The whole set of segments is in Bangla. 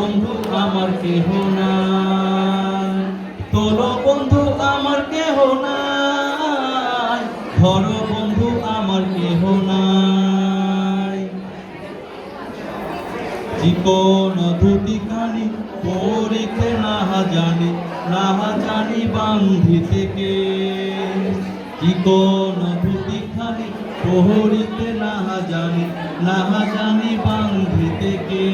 বন্ধু আমার কেহ নাই, তোলো বন্ধু আমার কেহ নাই, ধরো বন্ধু আমার কেহ নাই। চিকন ধুতি খানি পরিতে নাহা জানি বান্ধিতে কে। চিকন ধুতি খানি পরিতে নাহা জানি বান্ধিতে কে।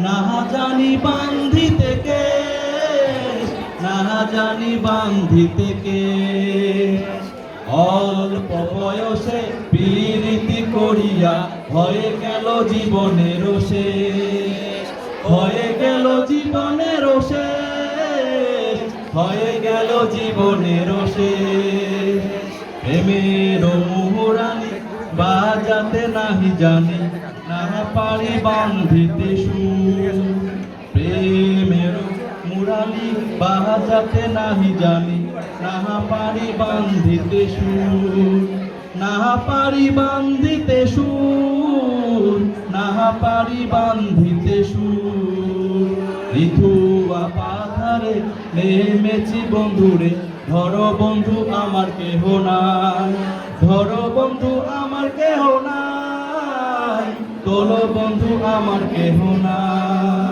নাহা জানি বান্ধিতে কে, নাহা জানি বান্ধিতে কে। অল্প বয়সে প্রীতি করিয়া হয়ে গেল জীবনের শেষ, হয়ে গেল জীবনের শেষ, হয়ে গেল জীবনের শেষ। প্রেমের মুহুরানি বাজাতে নাহি জানি, না পারি বান্ধিতে সুর। প্রেমের মুরালি বাজাতে নাহি জানি, না পারি বান্ধিতে সুর। না পারি বান্ধিতে সুর, না পারি বান্ধিতে সুর। ঋতুয়া পাথারে নেমেছি বন্ধুরে, ধরো বন্ধু আমার কেহ নাই, ধরো বন্ধু আমার কেহ নাই, তোলো বন্ধু আমার কেহ নাই।